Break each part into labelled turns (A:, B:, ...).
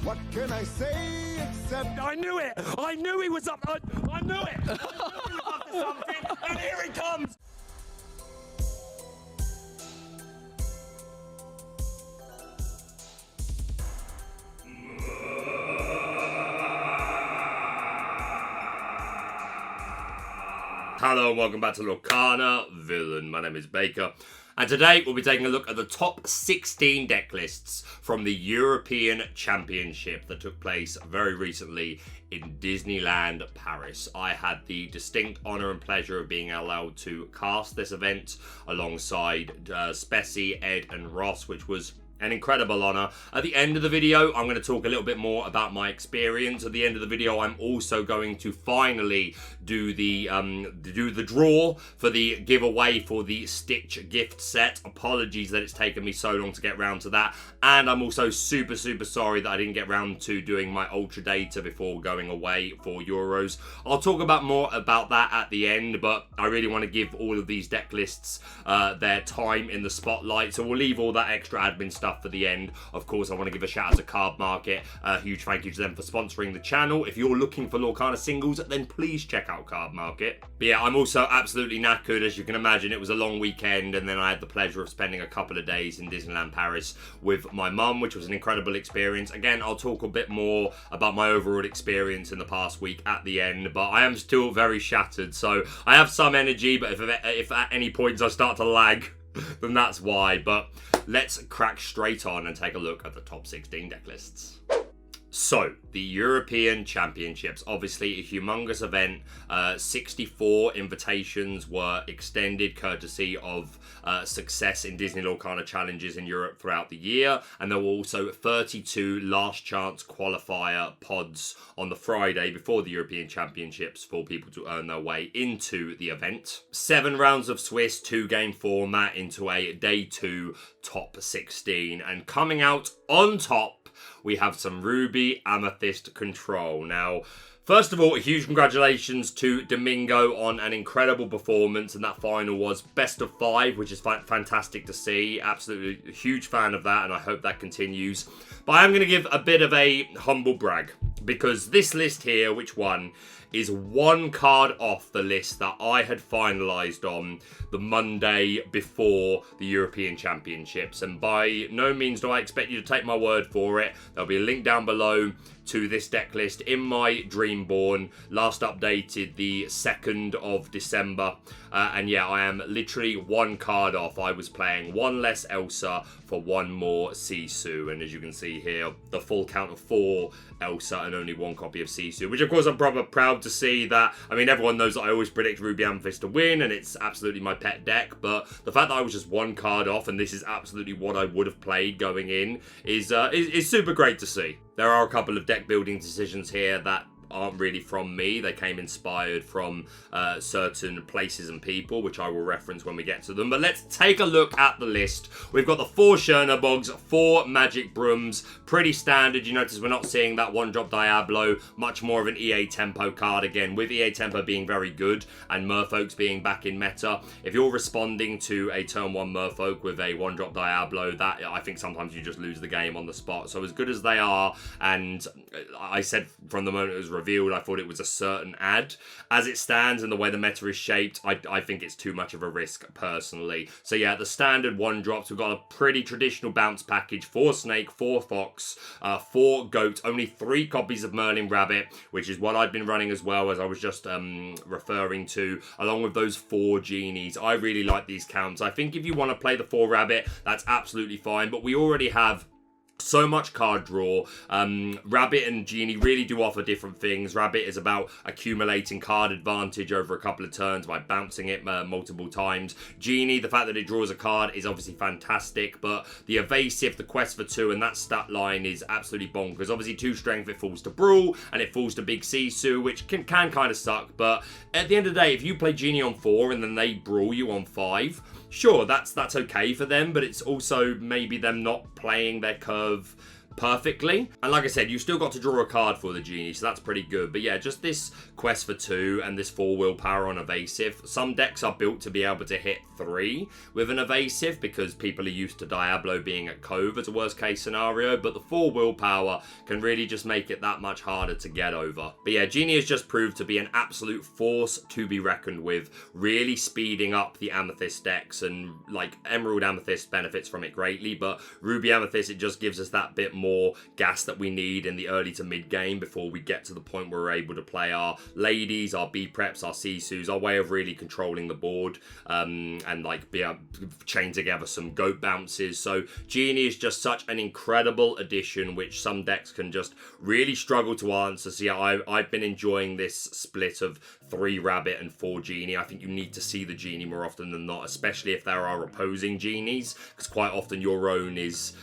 A: What can I say except
B: I knew it! I knew he was up. I knew it! I knew he was up to something, and here he comes! Hello and welcome back to Lorcana Villain. My name is Baker, and today we'll be taking a look at the top 16 deck lists from the Eurpoean Championship that took place very recently in Disneyland Paris. I had the distinct honour and pleasure of being allowed to cast this event alongside Spessy, Ed and Ross, which was an incredible honour. At the end of the video, I'm going to talk a little bit more about my experience. At the end of the video, I'm also going to finally do the draw for the giveaway for the Stitch gift set. Apologies that it's taken me so long to get round to that. And I'm also super sorry that I didn't get round to doing my Ultra Data before going away for Euros. I'll talk about more about that at the end, but I really want to give all of these deck lists their time in the spotlight. So we'll leave all that extra admin stuff for the end. Of course, I want to give a shout out to Cardmarket. A huge thank you to them for sponsoring the channel. If you're looking for Lorcana singles, then please check out Cardmarket. But yeah, I'm also absolutely knackered. As you can imagine, it was a long weekend, and then I had the pleasure of spending a couple of days in Disneyland Paris with my mum, which was an incredible experience. Again, I'll talk a bit more about my overall experience in the past week at the end, but I am still very shattered, so I have some energy, but if at any points I start to lag, then that's why. But let's crack straight on and take a look at the top 16 deck lists. So, the Eurpoean Championships, obviously a humongous event. 64 invitations were extended courtesy of success in Disney Lorcana challenges in Europe throughout the year. And there were also 32 last chance qualifier pods on the Friday before the Eurpoean Championships for people to earn their way into the event. 7 rounds of Swiss 2-game format into a day 2 top 16. And coming out on top, we have some Ruby Amethyst Control. Now, first of all, a huge congratulations to Domingo on an incredible performance, and that final was best of 5, which is fantastic to see. Absolutely a huge fan of that, and I hope that continues. But I am going to give a bit of a humble brag, because this list here, which won, is 1 card off the list that I had finalised on the Monday before the Eurpoean Championships. And by no means do I expect you to take my word for it. There'll be a link down below to this deck list in my Dreamborn, last updated the 2nd of December. And yeah, I am literally 1 card off. I was playing 1 less Elsa for 1 more Sisu. And as you can see here, the full count of 4 Elsa and only 1 copy of Sisu, which of course I'm proper proud to see that. I mean, everyone knows that I always predict Ruby Amethyst to win, and it's absolutely my pet deck, but the fact that I was just 1 card off, and this is absolutely what I would have played going in, is super great to see. There are a couple of deck building decisions here that aren't really from me. They came inspired from certain places and people, which I will reference when we get to them. But let's take a look at the list. We've got the 4 Chernobyls, 4 Magic Brooms, pretty standard. You notice we're not seeing that 1-drop Diablo, much more of an EA Tempo card again, with EA Tempo being very good and Merfolks being back in meta. If you're responding to a turn 1 Merfolk with a 1-drop Diablo, that I think sometimes you just lose the game on the spot. So as good as they are, and I said from the moment it was revealed, I thought it was a certain ad. As it stands and the way the meta is shaped, I think it's too much of a risk personally. So yeah, the standard 1-drops, we've got a pretty traditional bounce package: 4 Snake, 4 Fox, 4 Goat, only 3 copies of Merlin Rabbit, which is what I've been running as well, as I was just referring to, along with those 4 Genies. I really like these counts. I think if you want to play the 4 Rabbit, that's absolutely fine, but we already have so much card draw. Rabbit and Genie really do offer different things. Rabbit is about accumulating card advantage over a couple of turns by bouncing it multiple times. Genie, the fact that it draws a card is obviously fantastic, but the evasive, the quest for 2, and that stat line is absolutely bonkers. Obviously 2 strength, it falls to Brawl, and it falls to Big Sisu, which can kind of suck, but at the end of the day, if you play Genie on 4 and then they Brawl you on 5, sure, that's okay for them, but it's also maybe them not playing their curve perfectly. And like I said, you still got to draw a card for the genie, so that's pretty good. But yeah, just this quest for 2 and this 4 willpower on evasive. Some decks are built to be able to hit 3 with an evasive because people are used to Diablo being at Cove as a worst case scenario, but the 4 willpower can really just make it that much harder to get over. But yeah, Genie has just proved to be an absolute force to be reckoned with, really speeding up the Amethyst decks, and like Emerald Amethyst benefits from it greatly, but Ruby Amethyst, it just gives us that bit more gas that we need in the early to mid game before we get to the point where we're able to play our ladies, our B preps, our Sisus, our way of really controlling the board, and like be able to chain together some goat bounces. So Genie is just such an incredible addition, which some decks can just really struggle to answer. So yeah, I've been enjoying this split of 3 Rabbit and 4 Genie. I think you need to see the Genie more often than not, especially if there are opposing Genies, because quite often your own is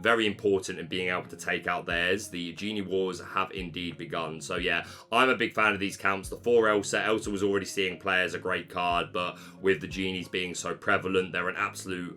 B: very important in being able to take out theirs. The Genie Wars have indeed begun. So yeah, I'm a big fan of these counts. The 4 Elsa was already seeing play as a great card, but with the Genies being so prevalent, they're an absolute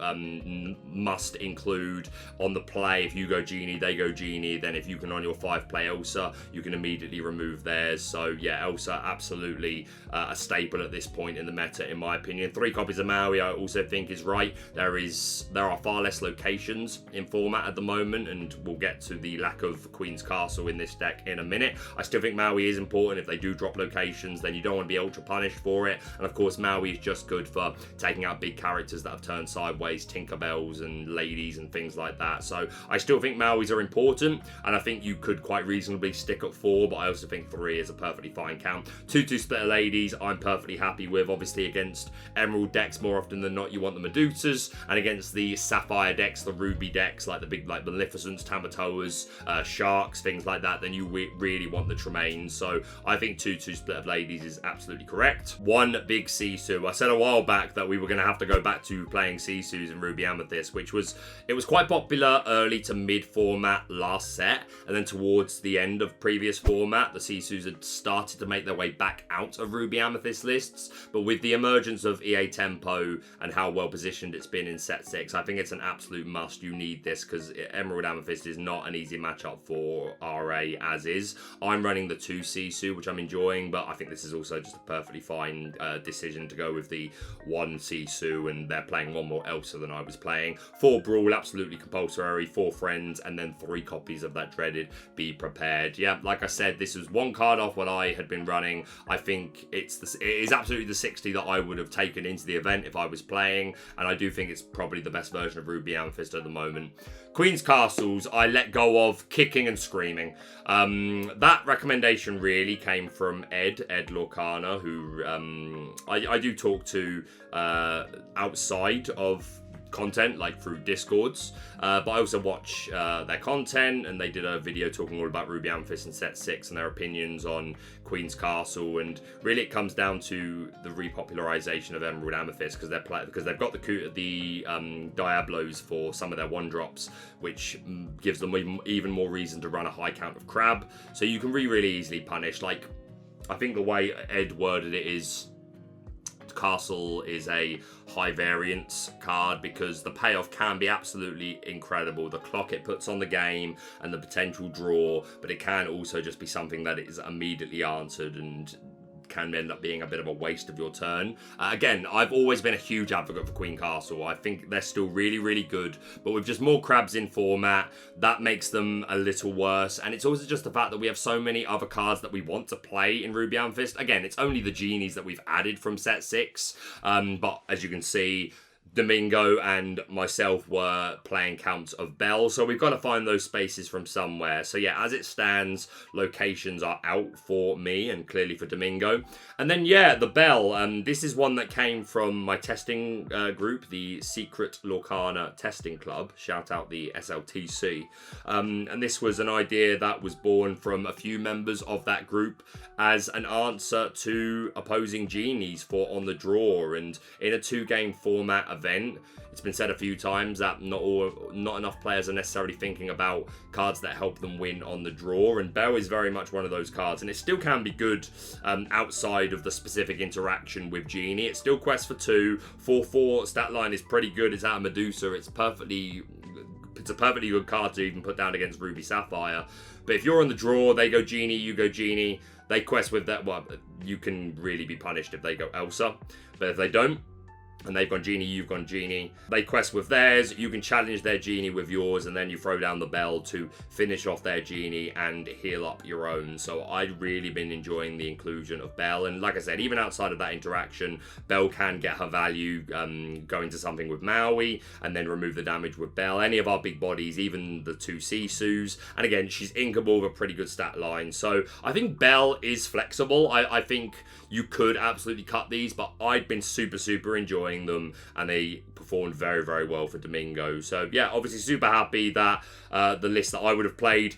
B: must include on the play. If you go Genie, they go Genie. Then if you can on your 5 play Elsa, you can immediately remove theirs. So yeah, Elsa absolutely a staple at this point in the meta, in my opinion. 3 copies of Maui I also think is right. There are far less locations in format at the moment, and we'll get to the lack of Queen's Castle in this deck in a minute. I still think Maui is important. If they do drop locations, then you don't want to be ultra punished for it. And of course, Maui is just good for taking out big characters that have turned sideways, Tinkerbells and ladies and things like that. So I still think Mauis are important, and I think you could quite reasonably stick at 4, but I also think 3 is a perfectly fine count. 2/2 splitter ladies, I'm perfectly happy with. Obviously, against Emerald decks, more often than not, you want the Medusas, and against the Sapphire decks, the Ruby decks, like the big, like Maleficents, Tamatoas, Sharks, things like that, then you really want the Tremaines. So I think 2/2 split of ladies is absolutely correct. 1 big Sisu. I said a while back that we were going to have to go back to playing Sisus in Ruby Amethyst, which was quite popular early to mid format last set, and then towards the end of previous format, the Sisus had started to make their way back out of Ruby Amethyst lists. But with the emergence of EA Tempo and how well positioned it's been in set 6, I think it's an absolute must. You need this because Emerald Amethyst is not an easy matchup for RA as is. I'm running the 2 Sisu, which I'm enjoying, but I think this is also just a perfectly fine decision to go with the 1 Sisu, and they're playing 1 more Elsa than I was playing. 4 Brawl, absolutely compulsory, 4 Friends, and then 3 copies of that dreaded Be Prepared. Yeah, like I said, this was 1 card off what I had been running. I think it is absolutely the 60 that I would have taken into the event if I was playing, and I do think it's probably the best version of Ruby Amethyst at the moment. Queen's Castles, I let go of kicking and screaming. That recommendation really came from Ed Lorcana, who I do talk to outside of content, like through Discords, but I also watch their content, and they did a video talking all about Ruby Amethyst and set 6 and their opinions on Queen's Castle, and really it comes down to the repopularization of Emerald Amethyst because they've got the Diablos for some of their 1-drops, which gives them even more reason to run a high count of Crab, so you can really easily punish. Like, I think the way Ed worded it is Castle is a high variance card because the payoff can be absolutely incredible. The clock it puts on the game and the potential draw, but it can also just be something that is immediately answered and can end up being a bit of a waste of your turn. Again, I've always been a huge advocate for Queen Castle. I think they're still really good, but with just more crabs in format, that makes them a little worse. And it's also just the fact that we have so many other cards that we want to play in Ruby Amethyst. Again, it's only the Genies that we've added from set 6, but as you can see, Domingo and myself were playing counts of Bell, so we've got to find those spaces from somewhere. So yeah, as it stands, locations are out for me and clearly for Domingo. And then yeah, the Bell, this is one that came from my testing group, the Secret Lorcana Testing Club, shout out the SLTC. And this was an idea that was born from a few members of that group as an answer to opposing Genies for On the Draw. And in a 2-game format event, it's been said a few times that not enough players are necessarily thinking about cards that help them win on the draw, and Bell is very much one of those cards, and it still can be good outside of the specific interaction with Genie. It's still quest for 2, 4/4 stat line is pretty good. It's out of Medusa, it's perfectly It's a perfectly good card to even put down against Ruby Sapphire. But if you're on the draw, they go Genie, you go Genie. They quest with that, well, you can really be punished if they go Elsa. But if they don't, and they've gone Genie, you've gone Genie. They quest with theirs, you can challenge their Genie with yours, and then you throw down the Bell to finish off their Genie and heal up your own. So I've really been enjoying the inclusion of Bell, and like I said, even outside of that interaction, Bell can get her value going to something with Maui, and then remove the damage with Bell. Any of our big bodies, even the 2 Sisus, and again, she's inkable with a pretty good stat line. So I think Bell is flexible. I think you could absolutely cut these, but I've been super enjoying them, and they performed very well for Domingo. So yeah, obviously super happy that the list that I would have played,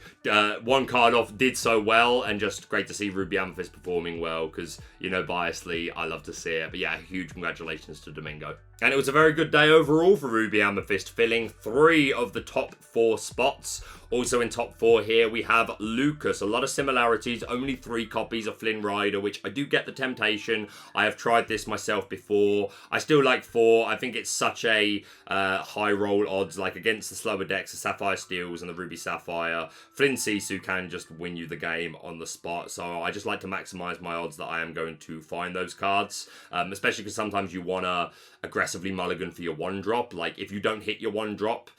B: one card off, did so well, and just great to see Ruby Amethyst performing well, because, you know, biasly, I love to see it. But yeah, huge congratulations to Domingo. And it was a very good day overall for Ruby Amethyst, filling 3 of the top 4 spots. Also in top 4 here, we have Lukas. A lot of similarities, only 3 copies of Flynn Rider, which I do get the temptation. I have tried this myself before. I still like 4. I think it's such a high roll odds, like against the slower decks, the Sapphire Steels and the Ruby Sapphire. Flynn Sisu can just win you the game on the spot. So I just like to maximize my odds that I am going to find those cards, especially because sometimes you want to aggressively mulligan for your 1-drop. Like if you don't hit your 1-drop,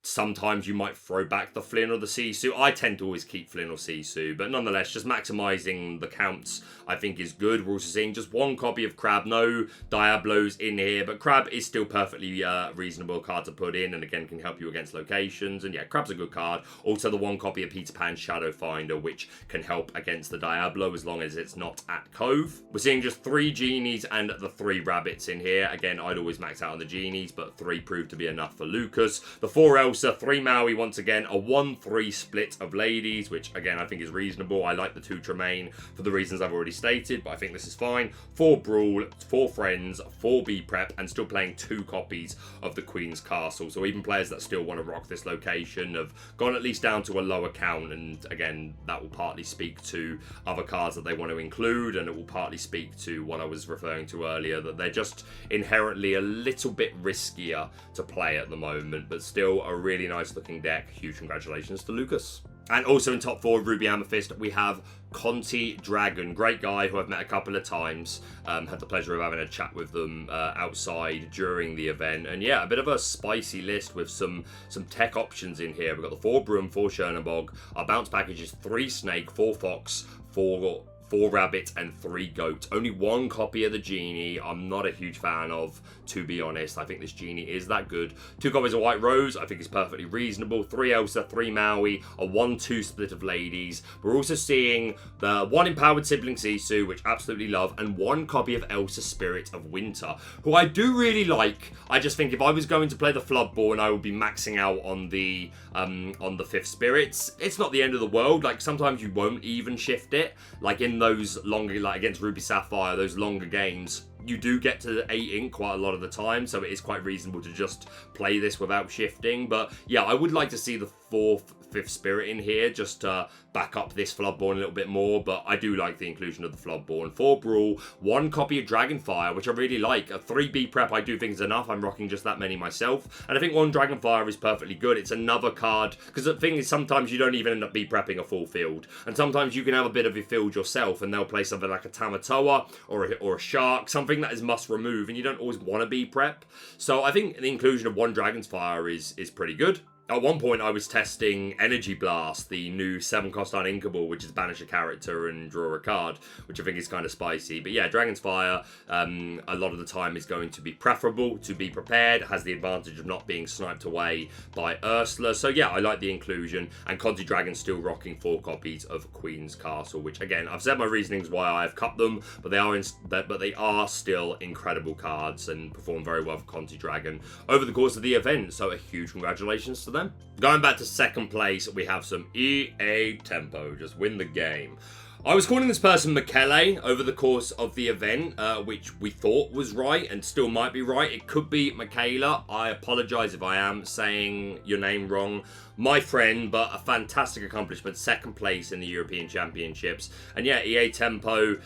B: sometimes you might throw back the Flynn or the Sisu. I tend to always keep Flynn or Sisu, but nonetheless, just maximising the counts I think is good. We're also seeing just 1 copy of Crab, no Diablos in here, but Crab is still perfectly reasonable card to put in, and again can help you against locations. And yeah, Crab's a good card. Also the 1 copy of Peter Pan Shadow Finder, which can help against the Diablo as long as it's not at Cove. We're seeing just 3 Genies and the 3 Rabbits in here. Again, I'd always max out on the Genies, but 3 proved to be enough for Lukas. The 4 Elsa, 3 Maui once again, a 1-3 split of ladies, which again I think is reasonable. I like the 2 Tremaine for the reasons I've already stated, but I think this is fine. 4 Brawl, 4 Friends, 4 B-Prep, and still playing 2 copies of the Queen's Castle. So even players that still want to rock this location have gone at least down to a lower count, and again that will partly speak to other cards that they want to include, and it will partly speak to what I was referring to earlier, that they're just inherently a little bit riskier to play at the moment, but still a really nice looking deck. Huge congratulations to Lukas. And also in top 4 of Ruby Amethyst, we have Cont3 Drag0. Great guy who I've met a couple of times. Had the pleasure of having a chat with them outside during the event. And yeah, a bit of a spicy list with some tech options in here. We've got the 4 Broom, 4 Chernobog. Our bounce package is 3 Snake, 4 Fox, 4 Rabbit, and 3 Goat. Only 1 copy of the Genie I'm not a huge fan of, to be honest. I think this Genie is that good. 2 copies of White Rose, I think is perfectly reasonable. 3 Elsa, 3 Maui, a 1-2 split of ladies. We're also seeing the 1 Empowered Sibling Sisu, which absolutely love, and 1 copy of Elsa Spirit of Winter, who I do really like. I just think if I was going to play the Floodborn, I would be maxing out on the 5th Spirits. It's not the end of the world. Like sometimes you won't even shift it. Like in those longer, like against Ruby Sapphire, those longer games, you do get to 8 ink quite a lot of the time, so it is quite reasonable to just play this without shifting. But yeah, I would like to see the 4th, 5th Spirit in here just to back up this Floodborn a little bit more, but I do like the inclusion of the Floodborn. 4 Brawl, 1 copy of Dragonfire, which I really like. A 3 B-Prep I do think is enough. I'm rocking just that many myself, and I think 1 Dragonfire is perfectly good. It's another card, because the thing is sometimes you don't even end up B-Prepping a full field, and sometimes you can have a bit of your field yourself, and they'll play something like a Tamatoa or a Shark, something that is must remove, and you don't always want to B-Prep. So I think the inclusion of 1 Dragonsfire is pretty good. At one point, I was testing Energy Blast, the new 7-cost uninkable, which is banish a character and draw a card, which I think is kind of spicy. But yeah, Dragon's Fire, a lot of the time is going to be preferable to be prepared. It has the advantage of not being sniped away by Ursula. So yeah, I like the inclusion. And Cont3 Drag0 still rocking 4 copies of Queen's Castle, which again, I've said my reasonings why I've cut them, but they are still incredible cards and perform very well for Cont3 Drag0 over the course of the event. So a huge congratulations to them. Going back to 2nd place, we have some EA Tempo. Just win the game. I was calling this person Michele over the course of the event, which we thought was right and still might be right. It could be Michaela. I apologise if I am saying your name wrong. My friend, but a fantastic accomplishment. 2nd place in the Eurpoean Championships. And yeah, EA Tempo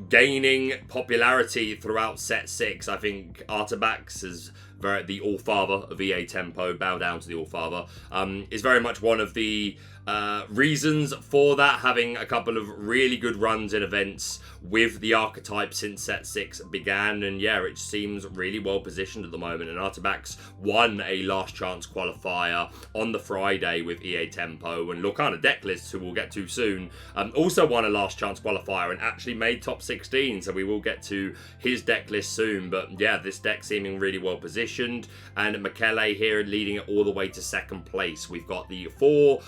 B: gaining popularity throughout set 6. I think Artabax has the All-Father of EA Tempo, bow down to the All-Father, is very much one of the reasons for that, having a couple of really good runs in events with the archetype since set 6 began, and yeah, it seems really well positioned at the moment. And Artabax won a last chance qualifier on the Friday with EA Tempo, and Lorcana Decklists, who we'll get to soon, also won a last chance qualifier and actually made top 16, so we will get to his deck list soon. But yeah, this deck seeming really well positioned, and Michele here leading it all the way to second place. We've got the 4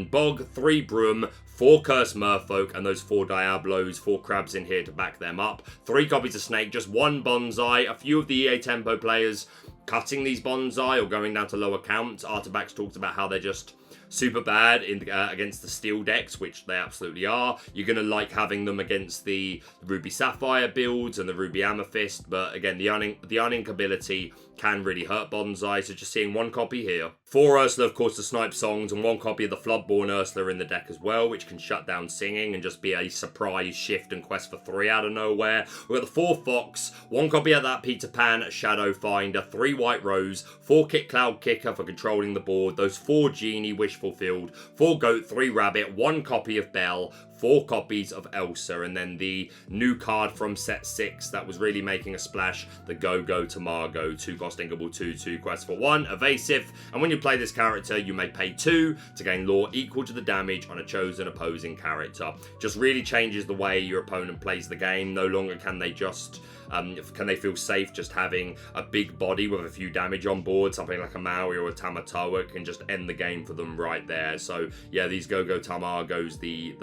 B: Bog, 3 Broom, 4 Cursed Merfolk, and those 4 Diablos, 4 Crabs in here to back them up. 3 copies of Snake, just 1 Bonsai. A few of the EA Tempo players cutting these Bonsai or going down to lower counts. Artabax talks about how they're just super bad against the steel decks, which they absolutely are. You're going to like having them against the Ruby Sapphire builds and the Ruby Amethyst, but again, the unink ability can really hurt Bonsai, so just seeing 1 copy here. 4 Ursula, of course, to snipe songs, and 1 copy of the Floodborn Ursula in the deck as well, which can shut down singing and just be a surprise shift and quest for 3 out of nowhere. We've got the 4 Fox, 1 copy of that Peter Pan Shadow Finder, 3 White Rose, 4 Kit Cloud Kicker for controlling the board, those 4 Genie Wish Fulfilled, 4 Goat, 3 Rabbit, 1 copy of Belle, 4 copies of Elsa, and then the new card from set 6 that was really making a splash, the Go-Go Tamago, 2 cost inkable, 2 quest for 1, evasive, and when you play this character, you may pay 2 to gain lore equal to the damage on a chosen opposing character. Just really changes the way your opponent plays the game. No longer can they just can they feel safe just having a big body with a few damage on board. Something like a Maui or a Tamatoa can just end the game for them right there. So yeah, these Go-Go Tamagos, the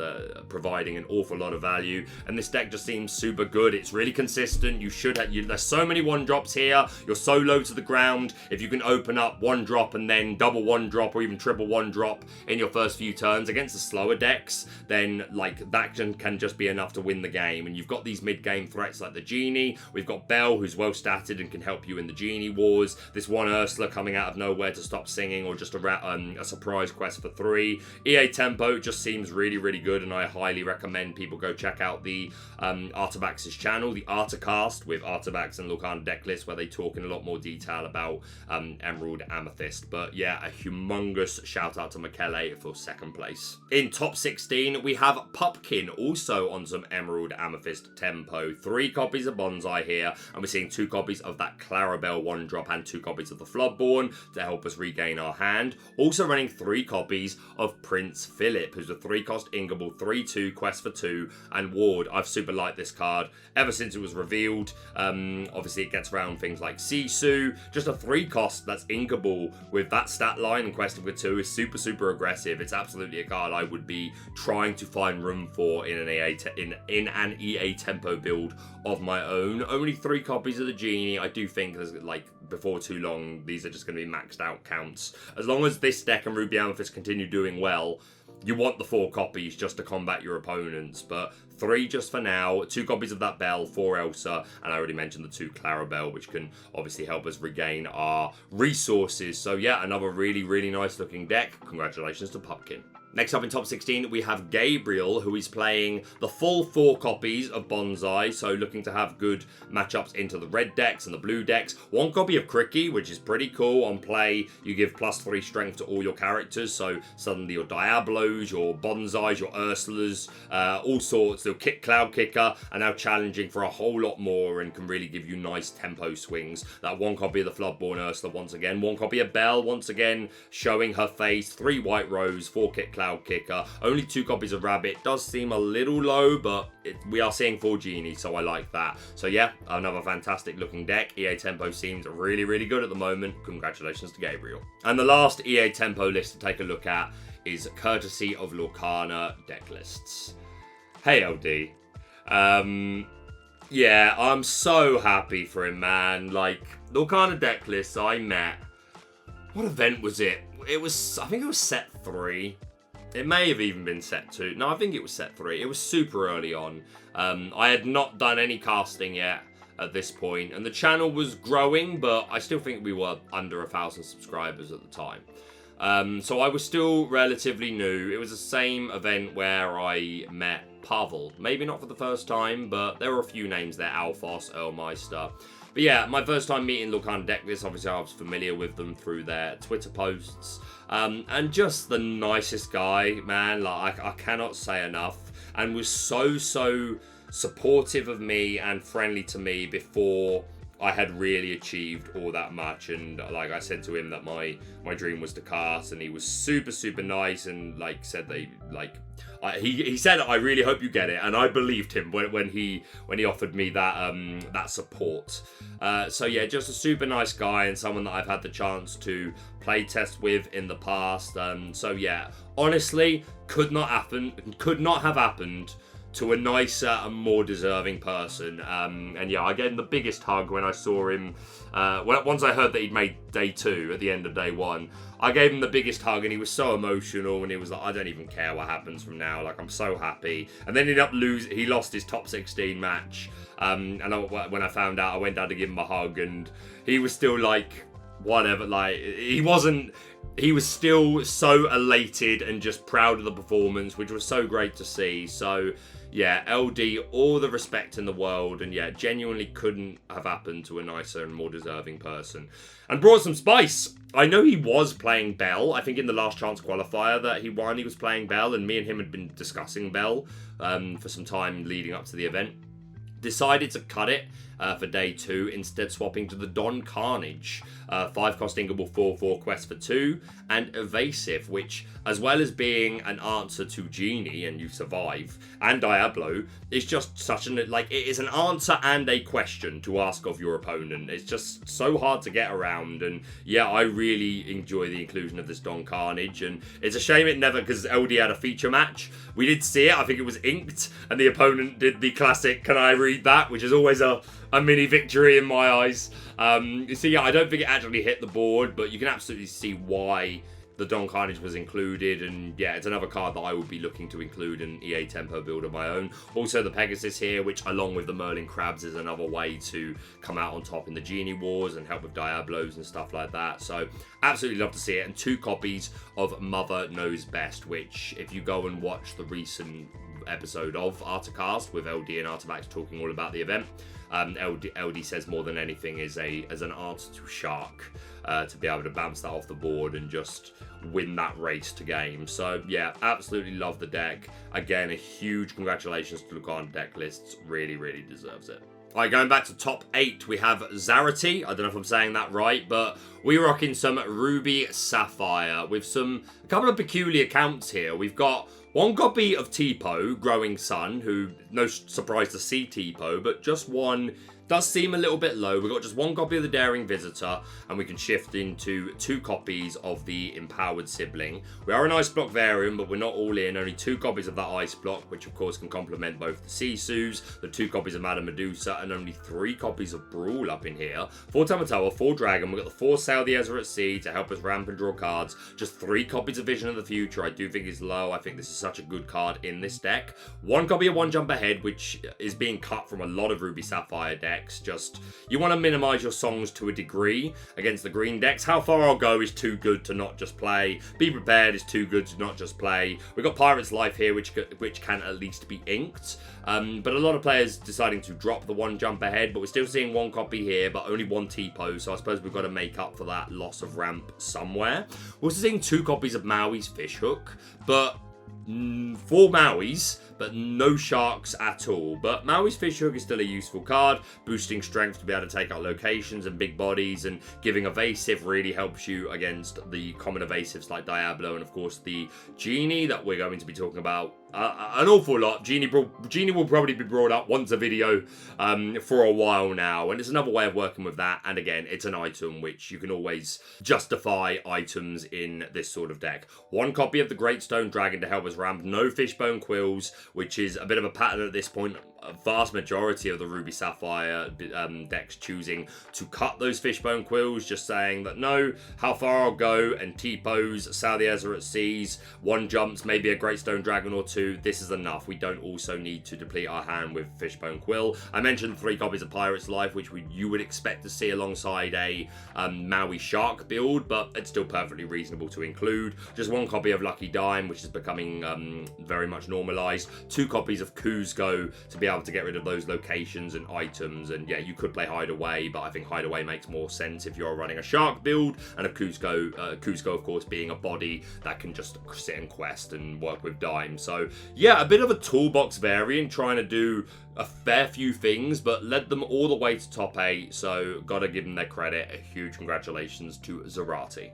B: providing an awful lot of value, and this deck just seems super good. It's really consistent. You should have, there's so many 1-drops here. You're so low to the ground. If you can open up 1-drop and then double 1-drop or even triple 1-drop in your first few turns against the slower decks, then like that can just be enough to win the game. And you've got these mid-game threats like the Genie. We've got Belle, who's well statted and can help you in the Genie Wars. This 1 Ursula coming out of nowhere to stop singing, or just a surprise quest for 3. EA Tempo just seems really, really good, and I highly recommend people go check out the Artabax's channel, the Artacast with Artabax and Lorcana Decklists, where they talk in a lot more detail about Emerald Amethyst. But yeah, a humongous shout out to Michele for second place. In top 16, we have Pupkin, also on some Emerald Amethyst tempo. 3 copies of Bonsai here, and we're seeing 2 copies of that Clarabelle 1-drop and 2 copies of the Floodborn to help us regain our hand. Also running 3 copies of Prince Philip, who's a 3-cost inkable, 3/2 quest for 2 and ward. I've super liked this card ever since it was revealed. Obviously it gets around things like Sisu. Just a 3-cost that's inkable with that stat line and questing for 2 is super aggressive. It's absolutely a card I would be trying to find room for in an EA Tempo build of my own. Only 3 copies of the Genie. I do think there's like before too long these are just going to be maxed out counts. As long as this deck and Ruby Amethyst continue doing well, you want the 4 copies just to combat your opponents, but 3 just for now. 2 copies of that Belle, 4 Elsa, and I already mentioned the 2 Clarabelle, which can obviously help us regain our resources. So yeah, another really nice looking deck. Congratulations to Pupkin. Next up in top 16, we have Gabriel, who is playing the full 4 copies of Bonsai, so looking to have good matchups into the red decks and the blue decks. 1 copy of Cricky, which is pretty cool. On play, you give +3 strength to all your characters, so suddenly your Diablos, your Bonsais, your Ursulas, all sorts. They'll kick Cloud Kicker, and now challenging for a whole lot more and can really give you nice tempo swings. That 1 copy of the Floodborn Ursula once again. 1 copy of Belle once again, showing her face. 3 White Rose, 4 Kick Cloud Kicker. Only 2 copies of Rabbit. Does seem a little low, but we are seeing 4 Genie, so I like that. So yeah, another fantastic looking deck. EA Tempo seems really good at the moment. Congratulations to Gabriel. And the last EA Tempo list to take a look at is courtesy of Lorcana Decklists. Hey LD. Yeah, I'm so happy for him, man. Like, Lorcana Decklists I met. What event was it? I think it was set 3. It may have even been set 2. No, I think it was set 3. It was super early on. I had not done any casting yet at this point, and the channel was growing, but I still think we were under 1,000 subscribers at the time. So I was still relatively new. It was the same event where I met Pavel. Maybe not for the first time, but there were a few names there. Alphos, Earlmeister. But yeah, my first time meeting Lorcana Decklists, obviously I was familiar with them through their Twitter posts. And just the nicest guy, man. Like, I cannot say enough. And was so supportive of me and friendly to me before I had really achieved all that much. And like I said to him that my dream was to cast, and he was super nice, and like said they like he said, I really hope you get it, and I believed him when he offered me that support. So yeah, just a super nice guy and someone that I've had the chance to play test with in the past. So yeah, honestly, could not have happened to a nicer and more deserving person. And yeah, I gave him the biggest hug when I saw him. Once I heard that he'd made day 2 at the end of day 1, I gave him the biggest hug, and he was so emotional, and he was like, I don't even care what happens from now. Like, I'm so happy. And then he lost his top 16 match. And when I found out, I went down to give him a hug, and he was still like, whatever. Like, he was still so elated and just proud of the performance, which was so great to see. So yeah, LD, all the respect in the world, and yeah, genuinely couldn't have happened to a nicer and more deserving person. And brought some spice. I know he was playing Bell. I think in the last chance qualifier that he won, he was playing Bell, and me and him had been discussing Bell for some time leading up to the event. Decided to cut it for day 2, instead swapping to the Don Carnage. 5-cost Inkable 4/4 quest for 2, and Evasive, which, as well as being an answer to Genie and You Survive, and Diablo, is just such an, like, it is an answer and a question to ask of your opponent. It's just so hard to get around, and yeah, I really enjoy the inclusion of this Don Carnage, and it's a shame it never, because LD had a feature match. We did see it, I think it was inked, and the opponent did the classic, can I read that, which is always a mini victory in my eyes. So yeah, I don't think it actually hit the board, but you can absolutely see why the Don Carnage was included, and yeah, it's another card that I would be looking to include in EA Tempo build of my own. Also the Pegasus here, which along with the Merlin Crabs is another way to come out on top in the Genie Wars and help with Diablos and stuff like that. So absolutely love to see it. And 2 copies of Mother Knows Best, which if you go and watch the recent episode of Articast with LD and Artivax talking all about the event, LD says more than anything is as an answer to Shark, to be able to bounce that off the board and just win that race to game. So yeah, absolutely love the deck. Again, a huge congratulations to Lorcana Decklists. Really deserves it. Alright, going back to top 8, we have Zaraty. I don't know if I'm saying that right, but we're rocking some Ruby Sapphire with a couple of peculiar counts here. We've got 1 copy of Tipo, Growing Sun, who, no surprise to see Tipo, but just one does seem a little bit low. We've got just 1 copy of the Daring Visitor, and we can shift into 2 copies of the Empowered Sibling. We are an Ice Block variant, but we're not all in. Only 2 copies of that Ice Block, which of course can complement both the Sisus, the 2 copies of Madame Medusa, and only 3 copies of Brawl up in here. 4 Tamatoa, 4 Dragon. We've got the 4 Sail the Ezra at Sea to help us ramp and draw cards. Just 3 copies of Vision of the Future. I do think is low. I think this is such a good card in this deck. 1 copy of 1 Jump Ahead, which is being cut from a lot of Ruby Sapphire decks. Just, you want to minimize your songs to a degree against the green decks. How Far I'll Go is too good to not just play. Be Prepared is too good to not just play. We've got Pirate's Life here, which can at least be inked. But a lot of players deciding to drop the 1 Jump Ahead, but we're still seeing 1 copy here, but only 1 Tipo, so I suppose we've got to make up for that loss of ramp somewhere. We're also seeing 2 copies of Maui's Fishhook, but 4 Maui's, but no Sharks at all. But Maui's Fishhook is still a useful card, boosting strength to be able to take out locations and big bodies, and giving Evasive really helps you against the common evasives like Diablo, and of course the Genie that we're going to be talking about an awful lot. Genie will probably be brought up once a video for a while now, and it's another way of working with that. And again, it's an item which you can always justify items in this sort of deck. 1 copy of the Great Stone Dragon to help us ramp. No Fishbone Quills, which is a bit of a pattern at this point. A vast majority of the Ruby Sapphire decks choosing to cut those Fishbone Quills, just saying that no, How Far I'll Go and T-Pose, Sail the Ezra at Seas, 1 jumps, maybe a Great Stone Dragon or 2, 2, this is enough. We don't also need to deplete our hand with Fishbone Quill. I mentioned 3 copies of Pirate's Life, which you would expect to see alongside a Maui Shark build, but it's still perfectly reasonable to include. Just 1 copy of Lucky Dime, which is becoming very much normalized. 2 copies of Kuzco to be able to get rid of those locations and items. And yeah, you could play Hideaway, but I think Hideaway makes more sense if you're running a Shark build, and of Kuzco, of course, being a body that can just sit and quest and work with Dime. So yeah, a bit of a toolbox variant, trying to do a fair few things, but led them all the way to top 8, so gotta give them their credit. A huge congratulations to Zaraty.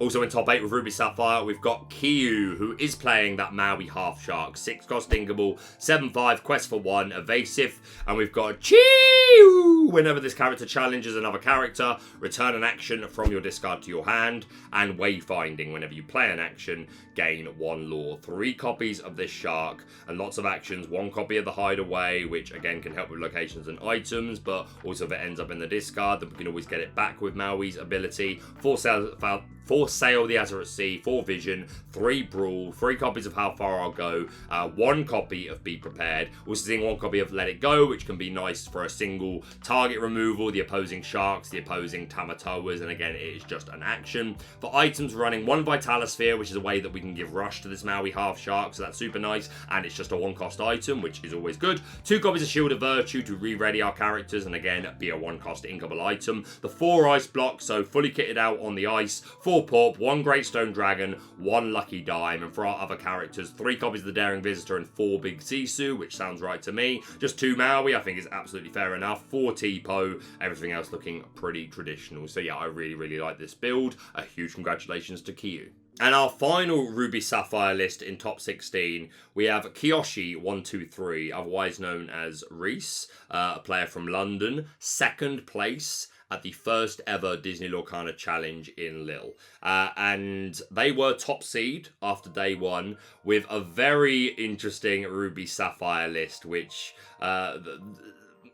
B: Also in top 8 with Ruby Sapphire, we've got Kyuu, who is playing that Maui Half Shark. 6 cost Dingable, 7/5, quest for 1, evasive. And we've got Kyuu. Whenever this character challenges another character, return an action from your discard to your hand. And Wayfinding, whenever you play an action, gain 1 lore. 3 copies of this shark and lots of actions. 1 copy of the Hideaway, which again can help with locations and items, but also if it ends up in the discard, then we can always get it back with Maui's ability. 4 Sail the Azure at Sea, 4 Vision, 3 Brawl, 3 copies of How Far I'll Go, 1 copy of Be Prepared. Also seeing 1 copy of Let It Go, which can be nice for a single target removal, the opposing sharks, the opposing Tamatoas, and again, it is just an action. For items, running 1 Vitalosphere, which is a way that we can give rush to this Maui Half Shark, so that's super nice, and it's just a 1-cost item, which is always good. 2 copies of Shield of Virtue to re-ready our characters, and again, be a 1-cost inkable item. The 4 Ice blocks, so fully kitted out on the ice, 4 Pop, 1 Great Stone Dragon, 1 Lucky Dime, and for our other characters, 3 copies of the Daring Visitor and 4 Big Sisu, which sounds right to me. Just 2 Maui, I think is absolutely fair enough. 4 Tipo, everything else looking pretty traditional. So yeah, I really, really like this build. A huge congratulations to Kyuu. And our final Ruby Sapphire list in top 16, we have Kiyoshi123, otherwise known as Reese, a player from London, 2nd place at the first ever Disney Lorcana Challenge in Lille. And they were top seed after day 1 with a very interesting Ruby Sapphire list, which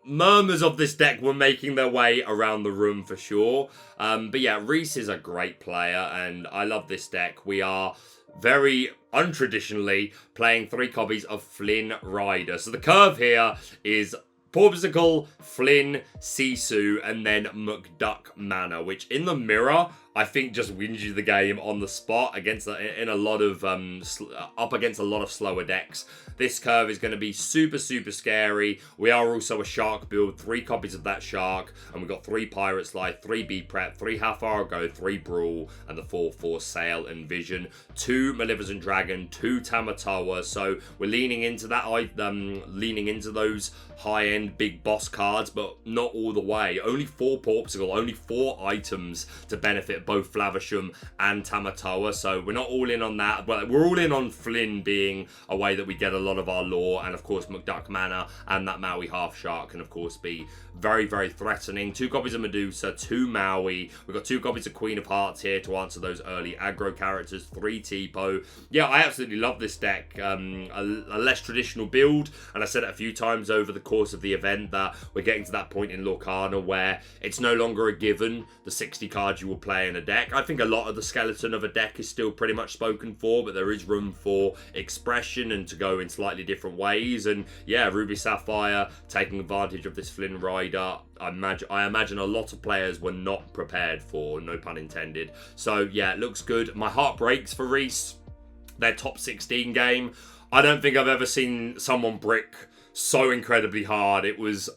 B: murmurs of this deck were making their way around the room for sure. But yeah, Reese is a great player and I love this deck. We are very untraditionally playing 3 copies of Flynn Rider. So the curve here is Porpsicle, Flynn, Sisu, and then McDuck Manor, which in the mirror, I think just wins you the game on the spot against in a lot of up against a lot of slower decks. This curve is going to be super, super scary. We are also a shark build, 3 copies of that shark, and we've got 3 Pirate's Life, 3 Be Prep, 3 How Far I'll Go, 3 Brawl, and the 4 Sail and Vision, 2 Maleficent Dragon, 2 Tamatoa. So we're leaning into that, leaning into those high-end big boss cards, but not all the way. Only 4 Porpsicle, only 4 items to benefit both Flavisham and Tamatoa, so we're not all in on that. But we're all in on Flynn being a way that we get a lot of our lore, and of course McDuck Manor and that Maui Half Shark can of course be very, very threatening. 2 copies of Medusa, 2 Maui. We've got 2 copies of Queen of Hearts here to answer those early aggro characters, 3 Tipo. Yeah, I absolutely love this deck. A less traditional build, and I said it a few times over the course of the event that we're getting to that point in Lorcana where it's no longer a given the 60 cards you will play in a deck. I think a lot of the skeleton of a deck is still pretty much spoken for, but there is room for expression and to go in slightly different ways. And yeah, Ruby Sapphire taking advantage of this Flynn Rider, I imagine a lot of players were not prepared for, no pun intended. So yeah, it looks good. My heart breaks for Reese. Their top 16 game, I don't think I've ever seen someone brick so incredibly hard. It was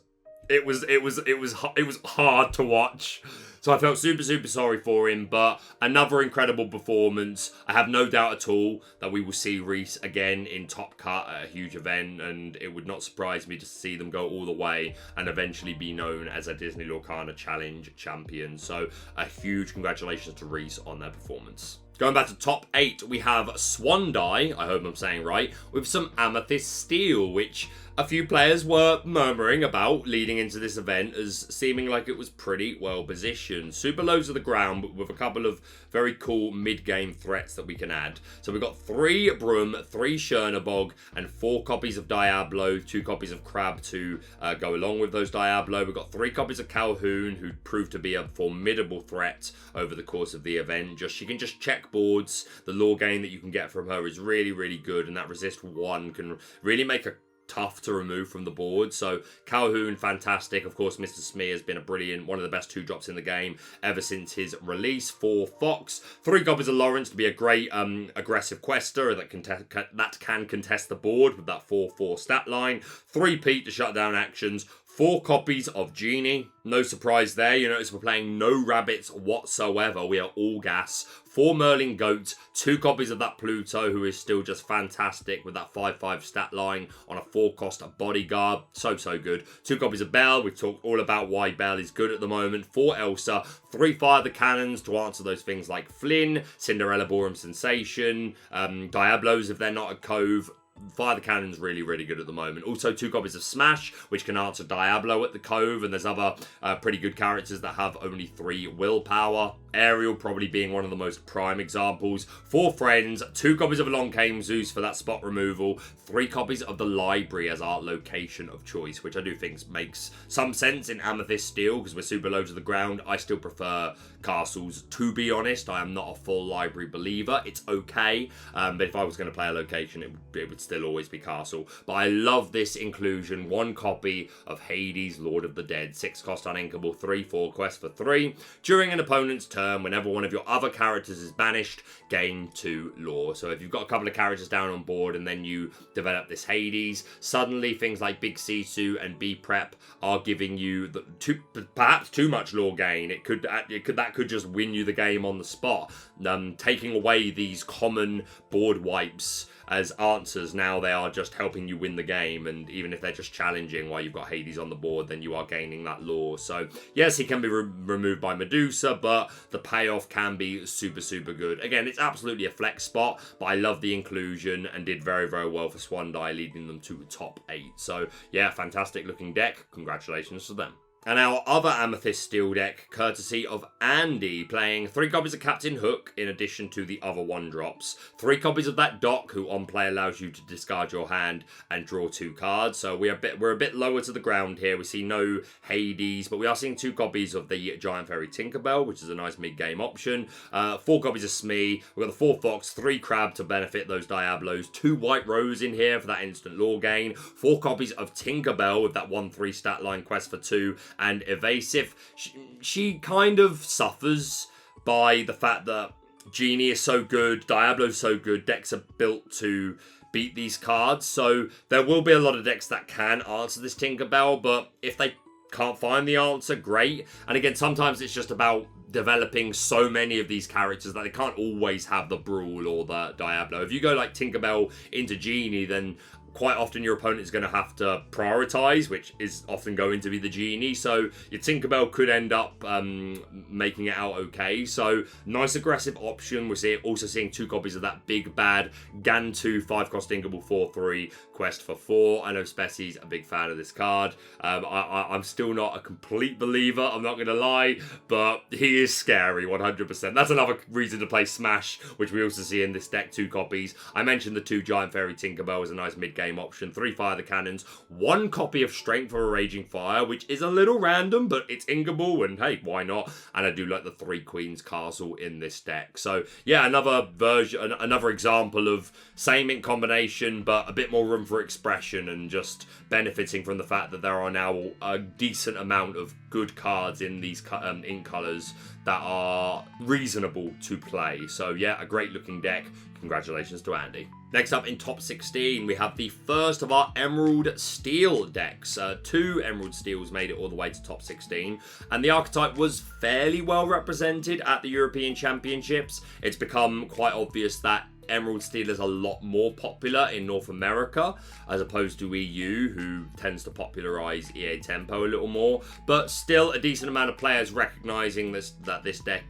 B: hard to watch. So I felt super, super sorry for him, but another incredible performance. I have no doubt at all that we will see Reese again in Top Cut at a huge event, and it would not surprise me to see them go all the way and eventually be known as a Disney Lorcana Challenge champion. So a huge congratulations to Reese on their performance. Going back to top 8, we have Swandai, I hope I'm saying right, with some Amethyst Steel, which a few players were murmuring about leading into this event as seeming like it was pretty well positioned. Super low to the ground, but with a couple of very cool mid-game threats that we can add. So we've got 3 Broom, 3 Chernobog, and 4 copies of Diablo, 2 copies of Crab to go along with those Diablo. We've got 3 copies of Calhoun, who proved to be a formidable threat over the course of the event. She can just check boards. The lore gain that you can get from her is really, really good, and that resist 1 can really make a tough to remove from the board. So Calhoun, fantastic. Of course, Mr. Smee has been one of the best 2-drops in the game ever since his release. 4 Fox, 3 copies of Lawrence to be a great aggressive quester that can contest the board with that 4/4 stat line. 3 Pete to shut down actions. 4 copies of Genie. No surprise there. You notice we're playing no rabbits whatsoever. We are all gas. 4 Merlin Goats. 2 copies of that Pluto, who is still just fantastic with that 5/5 stat line on a 4-cost bodyguard. So good. 2 copies of Belle. We've talked all about why Belle is good at the moment. 4 Elsa. 3 Fire the Cannons to answer those things like Flynn, Cinderella Ballroom Sensation, Diablos if they're not a Cove. Fire the Cannon's really, really good at the moment. Also 2 copies of Smash, which can answer Diablo at the Cove, and there's other pretty good characters that have only 3 willpower. Ariel probably being one of the most prime examples. 4 Friends, 2 copies of Long Came Zeus for that spot removal, 3 copies of the Library as our location of choice, which I do think makes some sense in Amethyst Steel, because we're super low to the ground. I still prefer castles, to be honest. I am not a full library believer. It's okay, but if I was going to play a location, it would still always be castle. But I love this inclusion. 1 copy of Hades, Lord of the Dead, 6-cost uninkable, 3/4 quest for 3. During an opponent's turn, whenever one of your other characters is banished, gain 2 lore. So if you've got a couple of characters down on board and then you develop this Hades, suddenly things like Big Sisu and B Prep are giving you perhaps too much lore gain. That could just win you the game on the spot. Taking away these common board wipes as answers, now they are just helping you win the game, and even if they're just challenging while you've got Hades on the board, then you are gaining that lore. So yes, he can be removed by Medusa, but the payoff can be super good. Again, it's absolutely a flex spot, but I love the inclusion and did very well for Swandai, leading them to the top 8. So yeah, fantastic looking deck. Congratulations to them. And our other Amethyst Steel deck, courtesy of Andii, playing 3 copies of Captain Hook in addition to the other 1-drops. 3 copies of that Doc, who on play allows you to discard your hand and draw 2 cards. So we're a bit lower to the ground here. We see no Hades, but we are seeing 2 copies of the Giant Fairy Tinkerbell, which is a nice mid-game option. 4 copies of Smee. We've got the 4 Fox, 3 Crab to benefit those Diablos. 2 White Rose in here for that instant lore gain. 4 copies of Tinkerbell with that 1/3 stat line quest for 2. And Evasive. She kind of suffers by the fact that Genie is so good, Diablo's so good, decks are built to beat these cards. So there will be a lot of decks that can answer this Tinkerbell, but if they can't find the answer, great. And again, sometimes it's just about developing so many of these characters that they can't always have the Brawl or the Diablo. If you go like Tinkerbell into Genie, then quite often your opponent is going to have to prioritize, which is often going to be the Genie. So your Tinkerbell could end up making it out okay. So nice aggressive option. We're also seeing 2 copies of that big bad Gantu 5-cost Inkable 4/3 quest for 4. I know Spessie's a big fan of this card. I'm still not a complete believer, I'm not going to lie, but he is scary 100%. That's another reason to play Smash, which we also see in this deck, 2 copies. I mentioned the 2 Giant Fairy Tinkerbell as a nice mid-game option. 3 Fire the Cannons, 1 copy of Strength for a Raging Fire, which is a little random, but it's Inkable, and hey, why not? And I do like the 3 Queens Castle in this deck. So yeah, another example of same ink combination, but a bit more room for expression, and just benefiting from the fact that there are now a decent amount of good cards in these ink colours that are reasonable to play. So yeah, a great looking deck. Congratulations to Andii. Next up in top 16, we have the first of our Emerald Steel decks. 2 Emerald Steels made it all the way to top 16, and the archetype was fairly well represented at the Eurpoean Championships. It's become quite obvious that Emerald Steel is a lot more popular in North America as opposed to EU, who tends to popularize EA Tempo a little more, but still a decent amount of players recognizing that this deck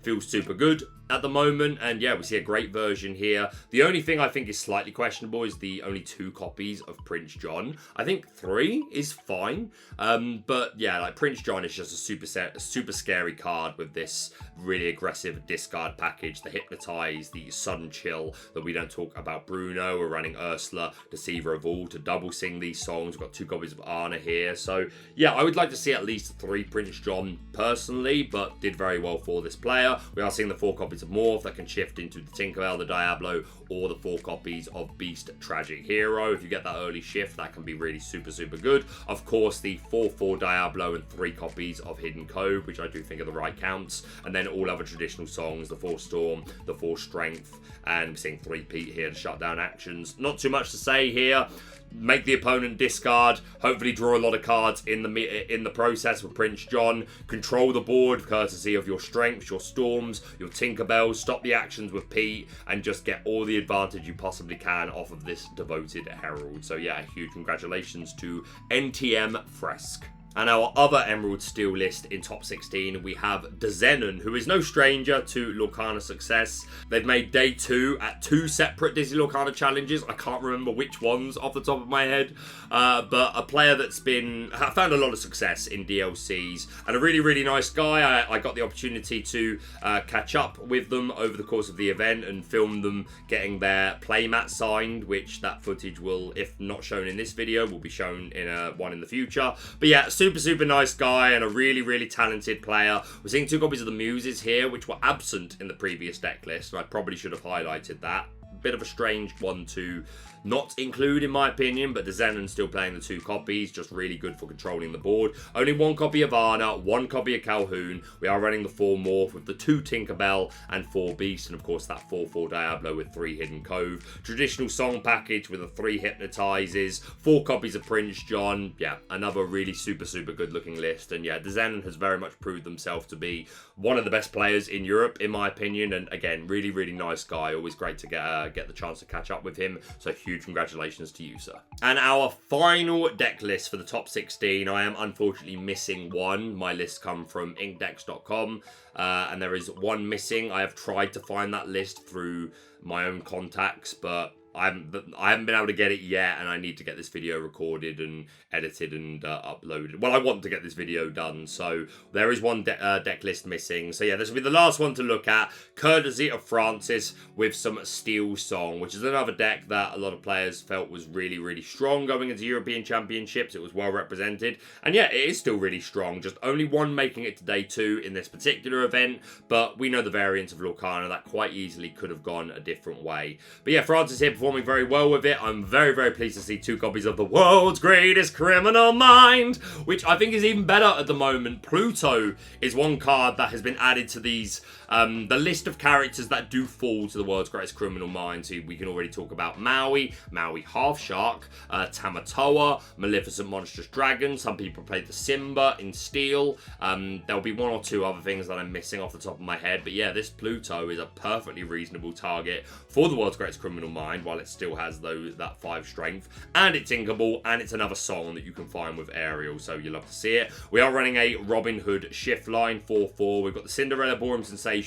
B: feels super good at the moment, and yeah, we see a great version here. The only thing I think is slightly questionable is the only 2 copies of Prince John. I think 3 is fine, but yeah, like Prince John is just a super scary card with this really aggressive discard package, the Hypnotize, the Sudden Chill that we don't talk about. Bruno, we're running Ursula, Deceiver of All to double sing these songs. We've got 2 copies of Anna here, so yeah, I would like to see at least 3 Prince John personally, but did very well for this player. We are seeing the 4 copies of Morph that can shift into the Tinkerbell, the Diablo, or the 4 copies of Beast Tragic Hero. If you get that early shift, that can be really super good. Of course, the 4/4 Diablo and 3 copies of Hidden Code, which I do think are the right counts, and then all other traditional songs, the 4 Storm, the 4 Strength, and we're seeing 3 Pete here to shut down actions. Not too much to say here. Make the opponent discard, hopefully draw a lot of cards in the process with Prince John. Control the board courtesy of your strengths, your storms, your Tinkerbells. Stop the actions with Pete and just get all the advantage you possibly can off of this devoted herald. So yeah, huge congratulations to NTM Fresk. And our other Emerald Steel list in top 16, we have Dzenan, who is no stranger to Lorcana success. They've made day 2 at 2 separate Disney Lorcana challenges. I can't remember which ones off the top of my head, but a player that's found a lot of success in DLCs, and a really nice guy. I got the opportunity to catch up with them over the course of the event and film them getting their playmat signed, which that footage will, if not shown in this video, will be shown in one in the future. But yeah, super nice guy and a really talented player. We're seeing 2 copies of the Muses here, which were absent in the previous deck list, and I probably should have highlighted that. Bit of a strange one to not include in my opinion, but Dzenan's still playing the 2 copies, just really good for controlling the board. Only 1 copy of Anna, 1 copy of Calhoun. We are running the 4 Morph with the 2 Tinkerbell and 4 Beast, and of course that 4/4 Diablo with 3 Hidden Cove. Traditional song package with the 3 Hypnotizes, 4 copies of Prince John. Yeah, another really super good looking list. And yeah, Dzenan has very much proved himself to be one of the best players in Europe in my opinion, and again, really nice guy. Always great to get the chance to catch up with him, so huge congratulations to you, sir. And our final deck list for the top 16, I am unfortunately missing one. My lists come from inkdecks.com, and there is one missing. I have tried to find that list through my own contacts, but I haven't been able to get it yet, and I need to get this video recorded and edited and uploaded. Well, I want to get this video done, so there is one deck list missing. So yeah, this will be the last one to look at, courtesy of Francis, with some SteelSong, which is another deck that a lot of players felt was really strong going into Eurpoean Championships. It was well represented, and yeah, it is still really strong. Just only 1 making it to day 2 in this particular event, but we know the variance of Lorcana that quite easily could have gone a different way. But yeah, Francis here performing very well with it. I'm very pleased to see 2 copies of the World's Greatest Criminal Mind, which I think is even better at the moment. Pluto is 1 card that has been added to these the list of characters that do fall to the World's Greatest Criminal Mind. So we can already talk about Maui Half Shark, Tamatoa, Maleficent Monstrous Dragon. Some people played the Simba in Steel. There'll be 1 or 2 other things that I'm missing off the top of my head, but yeah, this Pluto is a perfectly reasonable target for the World's Greatest Criminal Mind, while it still has that 5 strength, and it's inkable, and it's another song that you can find with Ariel, so you'll love to see it. We are running a Robin Hood shift line 4/4. We've got the Cinderella Ballroom Sensation.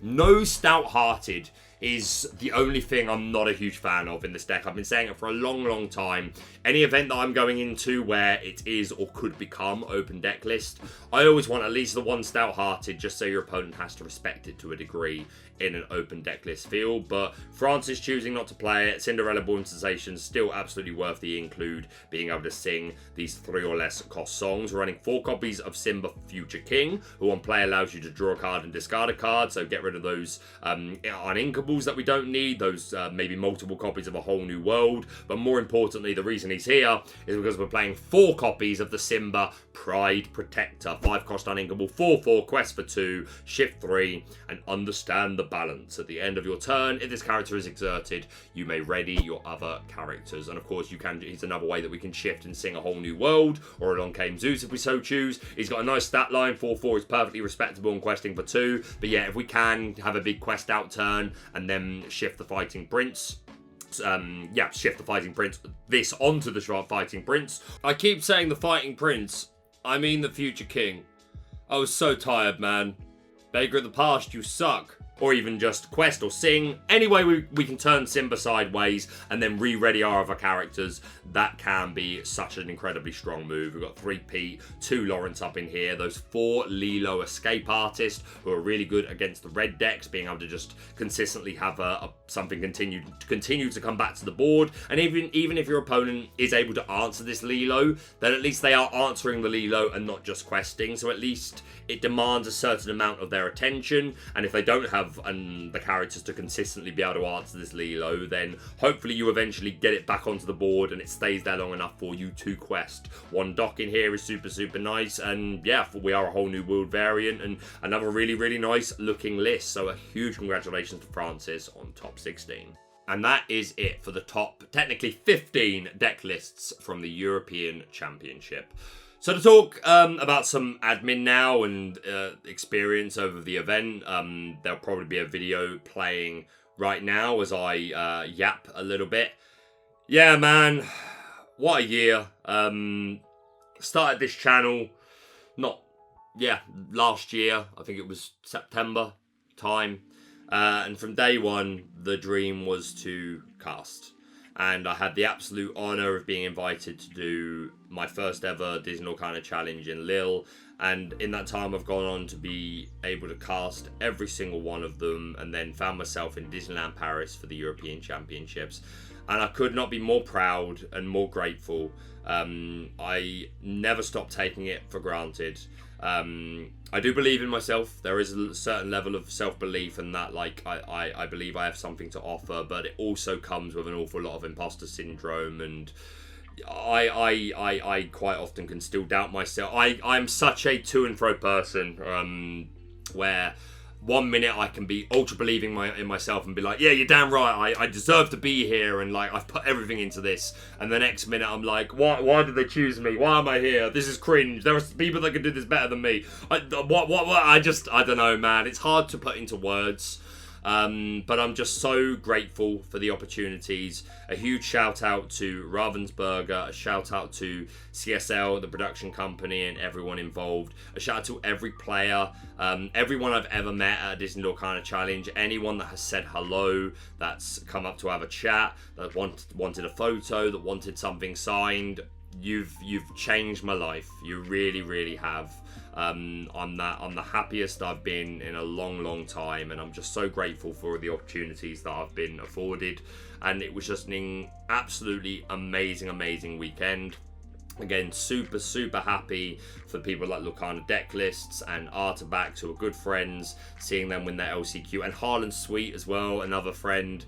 B: No Stout-Hearted is the only thing I'm not a huge fan of in this deck. I've been saying it for a long time. Any event that I'm going into where it is or could become open deck list, I always want at least the 1 Stout-Hearted, just so your opponent has to respect it to a degree in an open deck list field. But Francis choosing not to play it. Cinderella Born Sensations still absolutely worth the include, being able to sing these 3 or less cost songs. We're running 4 copies of Simba Future King, who on play allows you to draw a card and discard a card, so get rid of those uninkables that we don't need, those maybe multiple copies of A Whole New World. But more importantly, the reason he's here is because we're playing 4 copies of the Simba Pride Protector, 5 cost uninkable, 4/4, quest for 2, shift 3, and understand the balance. At the end of your turn, if this character is exerted, you may ready your other characters. And of course, it's another way that we can shift and sing A Whole New World, or Along Came Zeus if we so choose. He's got a nice stat line, 4/4 is perfectly respectable and questing for 2. But yeah, if we can have a big quest out turn and then shift the Fighting Prince, shift the Fighting Prince, this onto the Fighting Prince. I keep saying the Fighting Prince, I mean the Future King. I was so tired, man. Baker, in the past, you suck. Or even just quest or sing. Anyway, we can turn Simba sideways and then re-ready our other characters. That can be such an incredibly strong move. We've got 3 Pete, 2 Lawrence up in here. Those 4 Lilo escape artists who are really good against the red decks, being able to just consistently have something continue to come back to the board. And even if your opponent is able to answer this Lilo, then at least they are answering the Lilo and not just questing. So at least it demands a certain amount of their attention. And if they don't have the characters to consistently be able to answer this Lilo, then hopefully you eventually get it back onto the board and it stays there long enough for you to quest. 1 dock in here is super nice, and yeah, we are a whole new world variant and another really nice looking list. So a huge congratulations to Francis on top 16. And that is it for the top, technically 15 deck lists from the European Championship. So to talk about some admin now and experience over the event, there'll probably be a video playing right now as I yap a little bit. Yeah, man, what a year. Started this channel, last year. I think it was September time. And from day one, the dream was to cast. And I had the absolute honour of being invited to do my first ever Disney Lorcana challenge in Lille. And in that time, I've gone on to be able to cast every single one of them, and then found myself in Disneyland Paris for the Eurpoean Championships. And I could not be more proud and more grateful. I never stopped taking it for granted. I do believe in myself. There is a certain level of self-belief and that, like, I believe I have something to offer, but it also comes with an awful lot of imposter syndrome, and I quite often can still doubt myself. I'm such a to and fro person, where 1 minute I can be ultra believing in myself and be like, yeah, you're damn right, I deserve to be here, and like I've put everything into this. And the next minute I'm like, why did they choose me? Why am I here? This is cringe. There are people that can do this better than me. I don't know, man. It's hard to put into words. But I'm just so grateful for the opportunities. A huge shout out to Ravensburger, a shout out to CSL, the production company, and everyone involved. A shout out to every player, everyone I've ever met at a Disney Lorcana Challenge, anyone that has said hello, that's come up to have a chat, that wanted a photo, that wanted something signed. You've changed my life. You really have. I'm the happiest I've been in a long time, and I'm just so grateful for the opportunities that I've been afforded. And it was just an absolutely amazing weekend. Again, super happy for people like Lorcana Decklists and Artabax, who are good friends, seeing them win their LCQ. And Harlan Sweet as well, another friend,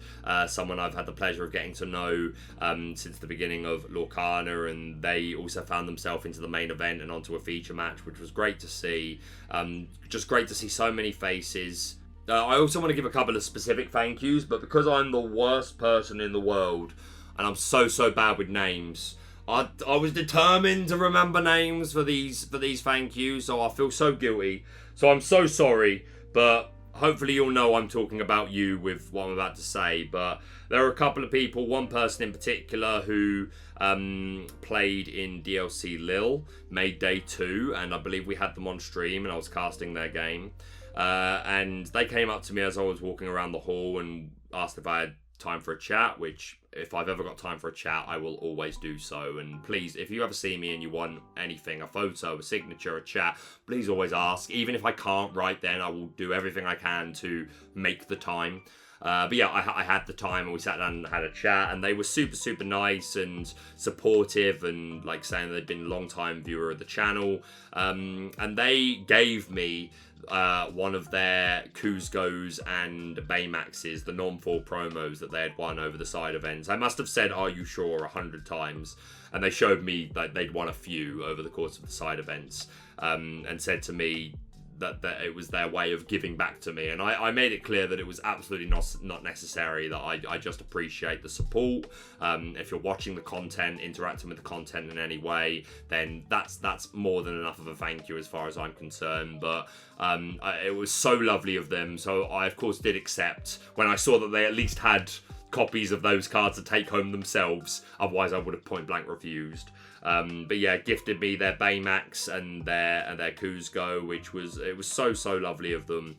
B: someone I've had the pleasure of getting to know since the beginning of Lorcana, and they also found themselves into the main event and onto a feature match, which was great to see. Just great to see so many faces. I also want to give a couple of specific thank yous, but because I'm the worst person in the world and I'm so bad with names, I was determined to remember names for these thank yous, so I feel so guilty. So I'm so sorry, but hopefully you'll know I'm talking about you with what I'm about to say. But there are a couple of people, one person in particular who played in DLC Lille, made day 2, and I believe we had them on stream and I was casting their game. And they came up to me as I was walking around the hall and asked if I had time for a chat, which if I've ever got time for a chat, I will always do so. And please, if you ever see me and you want anything, a photo, a signature, a chat, please always ask. Even if I can't right then, I will do everything I can to make the time. But yeah, I had the time and we sat down and had a chat, and they were super nice and supportive, and like saying they'd been a long time viewer of the channel. And they gave me one of their Kuzgos and Baymaxes, the non-4 promos that they had won over the side events. I must have said, "Are you sure?" 100 times, and they showed me that they'd won a few over the course of the side events, and said to me that it was their way of giving back to me. And I made it clear that it was absolutely not necessary, that I just appreciate the support. If you're watching the content, interacting with the content in any way, then that's more than enough of a thank you as far as I'm concerned. But it was so lovely of them. So I, of course, did accept when I saw that they at least had copies of those cards to take home themselves. Otherwise, I would have point blank refused. But yeah, gifted me their Baymax and their Kuzco, which was so lovely of them.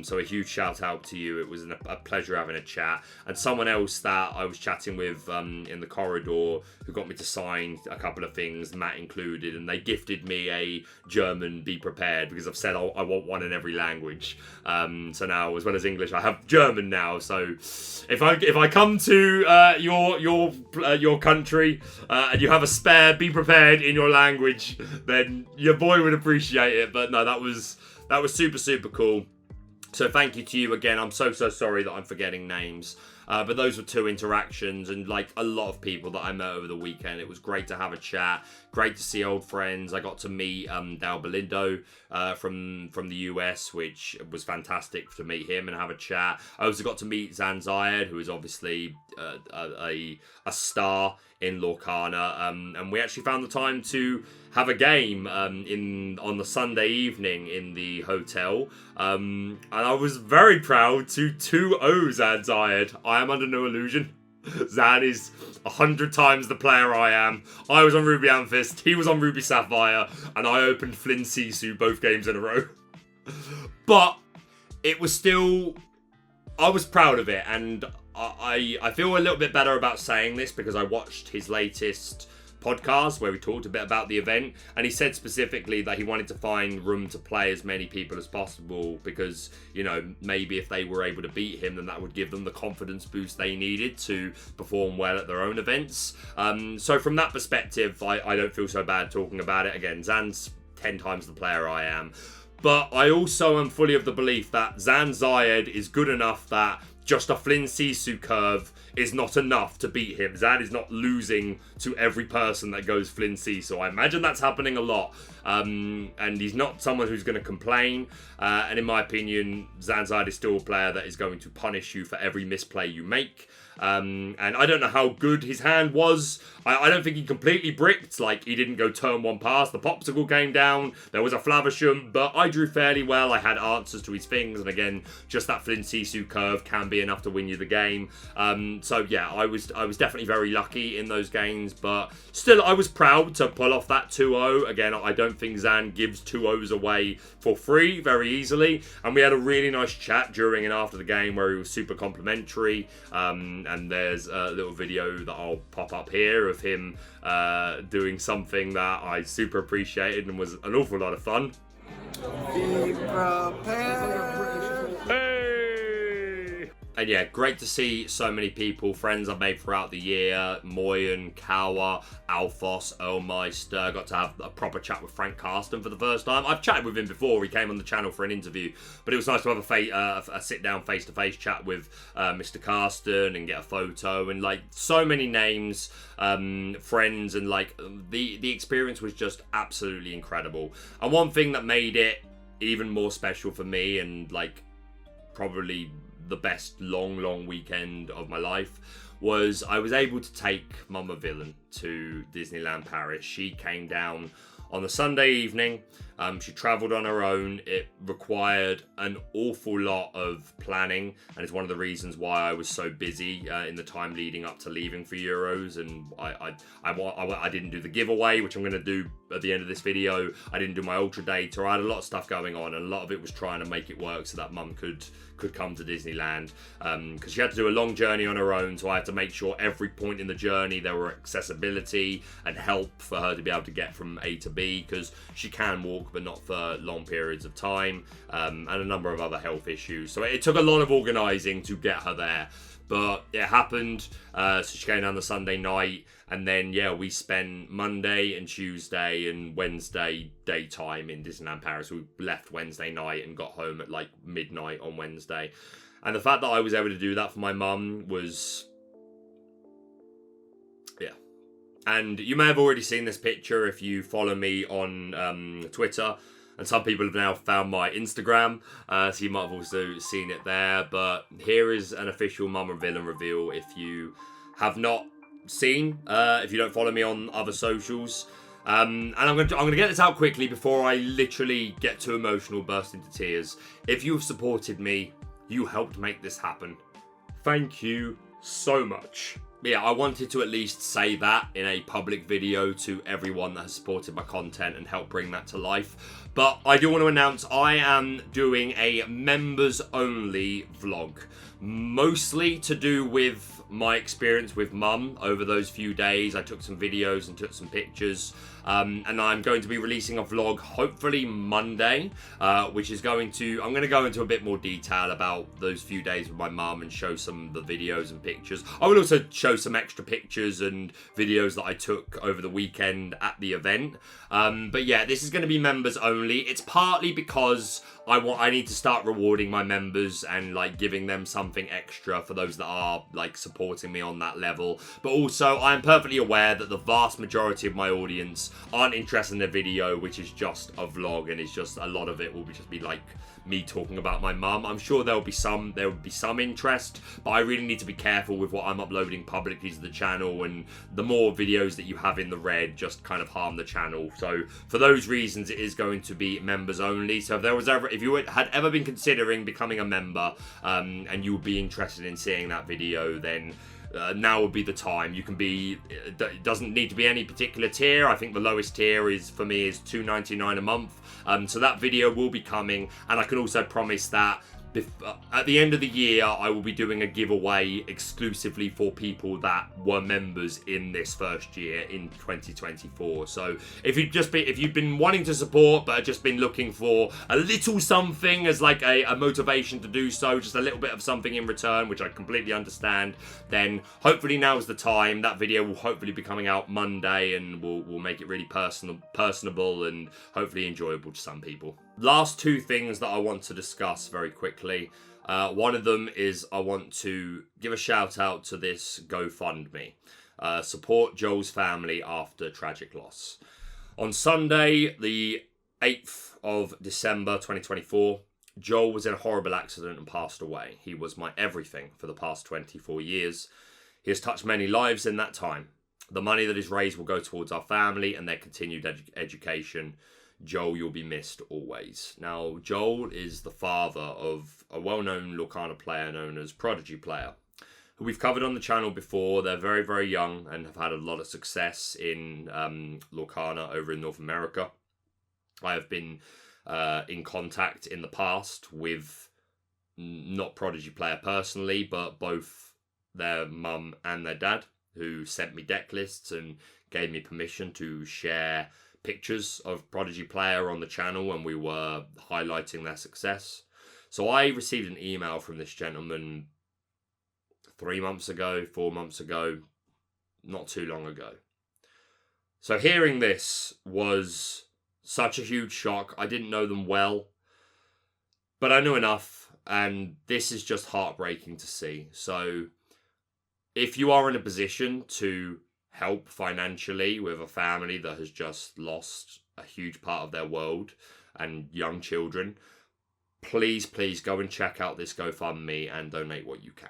B: So a huge shout out to you. It was a pleasure having a chat. And someone else that I was chatting with in the corridor who got me to sign a couple of things, Matt included, and they gifted me a German Be Prepared because I've said I want one in every language. So now, as well as English, I have German now. So if I come to your country and you have a spare Be Prepared in your language, then your boy would appreciate it. But no, that was super cool. So thank you to you again. I'm so sorry that I'm forgetting names. But those were 2 interactions and like a lot of people that I met over the weekend. It was great to have a chat. Great to see old friends. I got to meet Dal Belindo from the US, which was fantastic to meet him and have a chat. I also got to meet Zan Zayed, who is obviously a star in Lorcana, and we actually found the time to have a game on the Sunday evening in the hotel, and I was very proud to 2-0 Zan Zayed. I am under no illusion. Zan is 100 times the player I am. I was on Ruby Amethyst, he was on Ruby Sapphire, and I opened Flynn Sisu both games in a row. But it was still, I was proud of it, and I feel a little bit better about saying this because I watched his latest podcast where we talked a bit about the event, and he said specifically that he wanted to find room to play as many people as possible because, you know, maybe if they were able to beat him, then that would give them the confidence boost they needed to perform well at their own events. So from that perspective, I don't feel so bad talking about it. Again, Zan's 10 times the player I am. But I also am fully of the belief that Zan Zayed is good enough that just a Flynn Sisu curve is not enough to beat him. Zan is not losing to every person that goes Flynn Sisu. I imagine that's happening a lot. And he's not someone who's going to complain. And in my opinion, Zan Zayed is still a player that is going to punish you for every misplay you make. And I don't know how good his hand was. I don't think he completely bricked. Like, he didn't go turn 1 pass. The popsicle came down. There was a Flavisham, but I drew fairly well. I had answers to his things. And again, just that Flynn Sisu curve can be enough to win you the game. So yeah, I was definitely very lucky in those games. But still, I was proud to pull off that 2-0. Again, I don't think Zan gives 2-0s away for free very easily. And we had a really nice chat during and after the game where he was super complimentary. And there's a little video that I'll pop up here of him doing something that I super appreciated and was an awful lot of fun.
A: Be prepared.
B: Hey! And yeah, great to see so many people, friends I've made throughout the year. Moyen, Kawa, Alphos, Earlmeister. Got to have a proper chat with Frank Carsten for the first time. I've chatted with him before. He came on the channel for an interview. But it was nice to have a sit-down face-to-face chat with Mr. Carsten and get a photo. And like so many names, friends, and like the experience was just absolutely incredible. And one thing that made it even more special for me and like probably the best long weekend of my life was I was able to take Mama Villain to Disneyland Paris. She came down on the Sunday evening. She travelled on her own. It required an awful lot of planning, and it's one of the reasons why I was so busy in the time leading up to leaving for Euros. And I didn't do the giveaway, which I'm going to do at the end of this video. I didn't do my Ultra Data. I had a lot of stuff going on, and a lot of it was trying to make it work so that Mum could come to Disneyland, because she had to do a long journey on her own, so I had to make sure every point in the journey there were accessibility and help for her to be able to get from A to B, because she can walk but not for long periods of time, and a number of other health issues. So it took a lot of organising to get her there, but it happened. So she came down the Sunday night, and then yeah, we spent Monday and Tuesday and Wednesday daytime in Disneyland Paris. We left Wednesday night and got home at like midnight on Wednesday. And the fact that I was able to do that for my mum was, yeah. And you may have already seen this picture if you follow me on Twitter. And some people have now found my Instagram, so you might have also seen it there. But here is an official Mama Villain reveal if you have not seen, if you don't follow me on other socials. And I'm gonna get this out quickly before I literally get too emotional, burst into tears. If you've supported me, you helped make this happen. Thank you so much. Yeah, I wanted to at least say that in a public video to everyone that has supported my content and helped bring that to life. But I do want to announce I am doing a members only vlog, mostly to do with my experience with Mum over those few days. I took some videos and took some pictures, and I'm going to be releasing a vlog hopefully Monday, which is I'm going to go into a bit more detail about those few days with my mum and show some of the videos and pictures. I will also show some extra pictures and videos that I took over the weekend at the event. But yeah, this is going to be members only. It's partly because I need to start rewarding my members and like giving them something extra for those that are like supporting me on that level. But also I am perfectly aware that the vast majority of my audience aren't interested in the video, which is just a vlog, and it's just a lot of it will just be like me talking about my mum. I'm sure there will be some interest, but I really need to be careful with what I'm uploading publicly to the channel, and the more videos that you have in the red just kind of harm the channel. So for those reasons, it is going to be members only. So if you had ever been considering becoming a member, and you would be interested in seeing that video, then now would be the time. You can be, it doesn't need to be any particular tier. I think the lowest tier is $2.99 a month. So that video will be coming, and I can also promise that at the end of the year, I will be doing a giveaway exclusively for people that were members in this first year in 2024. So if you've been wanting to support but have just been looking for a little something as like a motivation to do so, just a little bit of something in return, which I completely understand, then hopefully now's the time. That video will hopefully be coming out Monday, and we'll make it really personable and hopefully enjoyable to some people. Last two things that I want to discuss very quickly. One of them is I want to give a shout out to this GoFundMe. Support Joel's family after tragic loss. On Sunday, the 8th of December 2024, Joel was in a horrible accident and passed away. He was my everything for the past 24 years. He has touched many lives in that time. The money that is raised will go towards our family and their continued education. Joel, you'll be missed always. Now, Joel is the father of a well-known Lorcana player known as Prodigy Player, who we've covered on the channel before. They're very, very young and have had a lot of success in Lorcana over in North America. I have been in contact in the past with not Prodigy Player personally, but both their mum and their dad, who sent me deck lists and gave me permission to share pictures of Prodigy Player on the channel, and we were highlighting their success. So I received an email from this gentleman 4 months ago, not too long ago. So hearing this was such a huge shock. I didn't know them well, but I knew enough, and this is just heartbreaking to see. So if you are in a position to help financially with a family that has just lost a huge part of their world and young children, please go and check out this GoFundMe and donate what you can.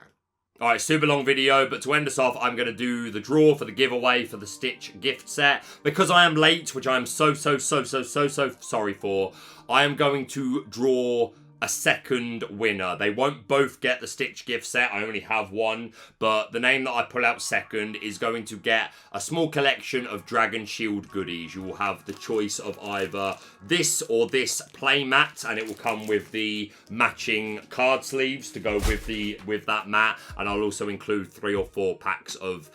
B: Alright, super long video, but to end us off, I'm going to do the draw for the giveaway for the Stitch gift set. Because I am late, which I am so sorry for, I am going to draw a second winner. They won't both get the Stitch gift set. I only have one, but the name that I pull out second is going to get a small collection of Dragon Shield goodies. You will have the choice of either this or this play mat, and it will come with the matching card sleeves to go with that mat, and I'll also include 3 or 4 packs of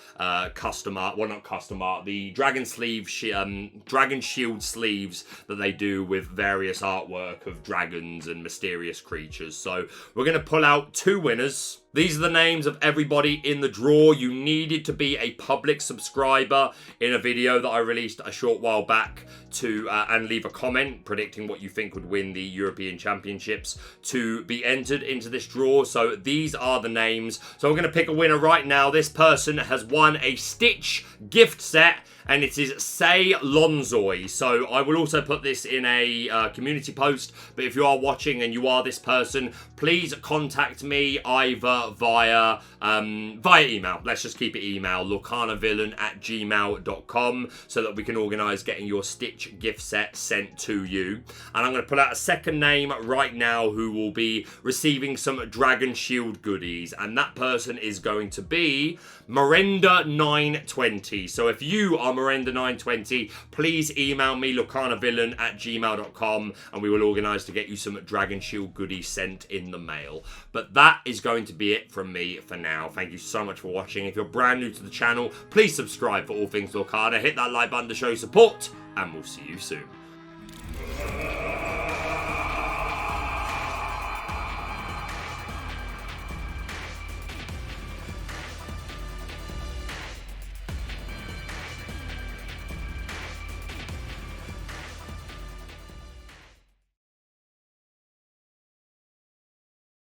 B: custom art, well, not custom art, the Dragon Shield sleeves that they do with various artwork of dragons and mysterious creatures. So we're going to pull out 2 winners. These are the names of everybody in the draw. You needed to be a public subscriber in a video that I released a short while back to and leave a comment predicting what you think would win the Eurpoean Championships to be entered into this draw. So these are the names. So I'm going to pick a winner right now. This person has won a Stitch gift set, and it is Say Lonzoi. So I will also put this in a community post, but if you are watching and you are this person, please contact me either via email. Let's just keep it email, lorcanavillain@gmail.com, so that we can organise getting your Stitch gift set sent to you. And I'm going to put out a second name right now who will be receiving some Dragon Shield goodies, and that person is going to be Miranda920. So if you are Miranda920, please email me lorcanavillain@gmail.com, and we will organise to get you some Dragon Shield goodies sent in the mail. But that is going to be it from me for now. Thank you so much for watching. If you're brand new to the channel, please subscribe for all things Lorcana. Hit that like button to show support, and we'll see you soon.